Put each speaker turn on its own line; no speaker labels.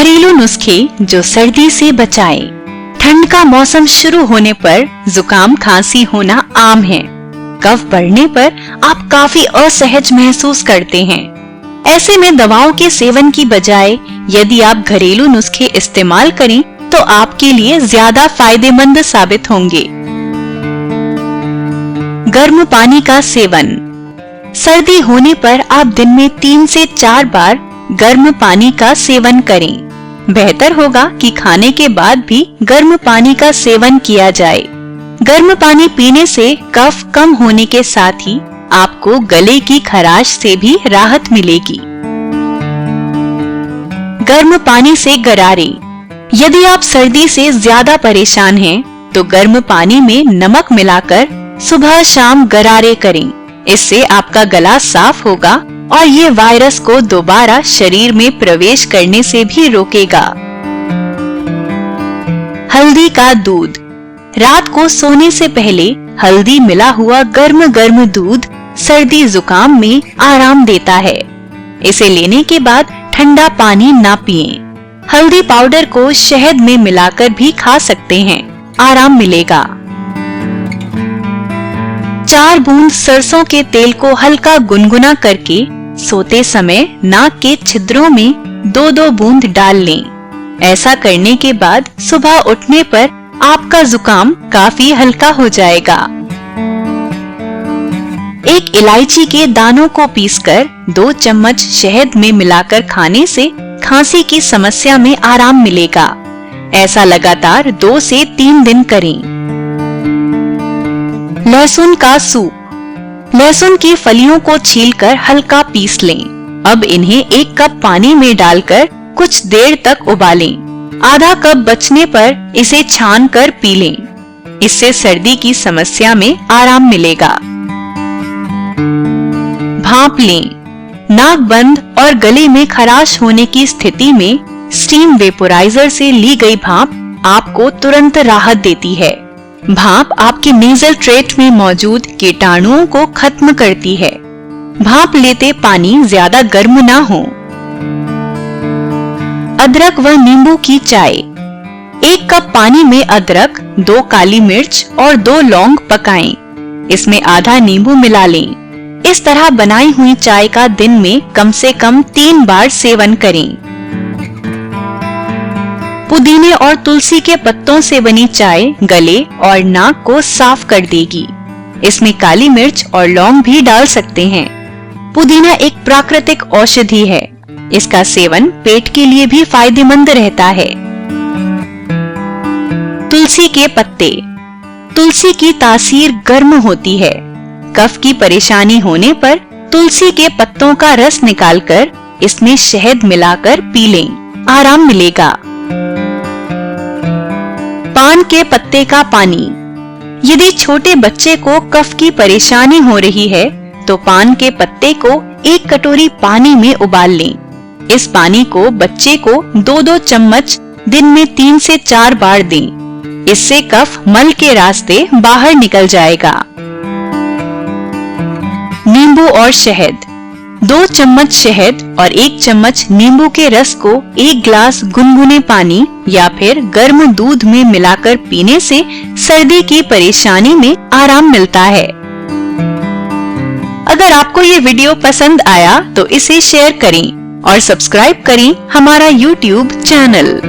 घरेलू नुस्खे जो सर्दी से बचाए। ठंड का मौसम शुरू होने पर जुकाम खांसी होना आम है। कफ बढ़ने पर आप काफी असहज महसूस करते हैं। ऐसे में दवाओं के सेवन की बजाय यदि आप घरेलू नुस्खे इस्तेमाल करें तो आपके लिए ज्यादा फायदेमंद साबित होंगे। गर्म पानी का सेवन। सर्दी होने पर आप दिन में 3 से 4 बार गर्म पानी का सेवन करें। बेहतर होगा कि खाने के बाद भी गर्म पानी का सेवन किया जाए। गर्म पानी पीने से कफ कम होने के साथ ही आपको गले की खराश से भी राहत मिलेगी। गर्म पानी से गरारे। यदि आप सर्दी से ज्यादा परेशान हैं, तो गर्म पानी में नमक मिलाकर सुबह शाम गरारे करें। इससे आपका गला साफ होगा और ये वायरस को दोबारा शरीर में प्रवेश करने से भी रोकेगा। हल्दी का दूध। रात को सोने से पहले हल्दी मिला हुआ गर्म गर्म दूध सर्दी जुकाम में आराम देता है। इसे लेने के बाद ठंडा पानी ना पिएं। हल्दी पाउडर को शहद में मिलाकर भी खा सकते हैं, आराम मिलेगा। 4 बूंद सरसों के तेल को हल्का गुनगुना करके सोते समय नाक के छिद्रों में 2-2 बूंद डाल लें। ऐसा करने के बाद सुबह उठने पर आपका जुकाम काफी हल्का हो जाएगा। एक इलायची के दानों को पीसकर 2 चम्मच शहद में मिलाकर खाने से खांसी की समस्या में आराम मिलेगा। ऐसा लगातार 2 से 3 दिन करें। लहसुन का सूप। लहसुन की फलियों को छीलकर हल्का पीस लें। अब इन्हें 1 कप पानी में डालकर कुछ देर तक उबालें। आधा कप बचने पर इसे छान कर पी लें। इससे सर्दी की समस्या में आराम मिलेगा। भाप लें। नाक बंद और गले में खराश होने की स्थिति में स्टीम वेपोराइजर से ली गई भाप आपको तुरंत राहत देती है। भाप आपके नेजल ट्रैक्ट में मौजूद कीटाणुओं को खत्म करती है। भाप लेते पानी ज्यादा गर्म ना हो। अदरक व नींबू की चाय। 1 कप पानी में अदरक, 2 काली मिर्च और 2 लौंग पकाएं। इसमें आधा नींबू मिला लें। इस तरह बनाई हुई चाय का दिन में कम से कम 3 बार सेवन करें। पुदीने और तुलसी के पत्तों से बनी चाय गले और नाक को साफ कर देगी। इसमें काली मिर्च और लौंग भी डाल सकते हैं। पुदीना एक प्राकृतिक औषधि है। इसका सेवन पेट के लिए भी फायदेमंद रहता है। तुलसी के पत्ते। तुलसी की तासीर गर्म होती है। कफ की परेशानी होने पर तुलसी के पत्तों का रस निकालकर इसमें शहद मिलाकर पी लें, आराम मिलेगा। पान के पत्ते का पानी। यदि छोटे बच्चे को कफ की परेशानी हो रही है तो पान के पत्ते को 1 कटोरी पानी में उबाल लें। इस पानी को बच्चे को 2-2 चम्मच दिन में 3 से 4 बार दें। इससे कफ मल के रास्ते बाहर निकल जाएगा। नींबू और शहद। 2 चम्मच शहद और 1 चम्मच नींबू के रस को 1 गिलास गुनगुने पानी या फिर गर्म दूध में मिलाकर पीने से सर्दी की परेशानी में आराम मिलता है। अगर आपको ये वीडियो पसंद आया तो इसे शेयर करें और सब्सक्राइब करें हमारा YouTube चैनल।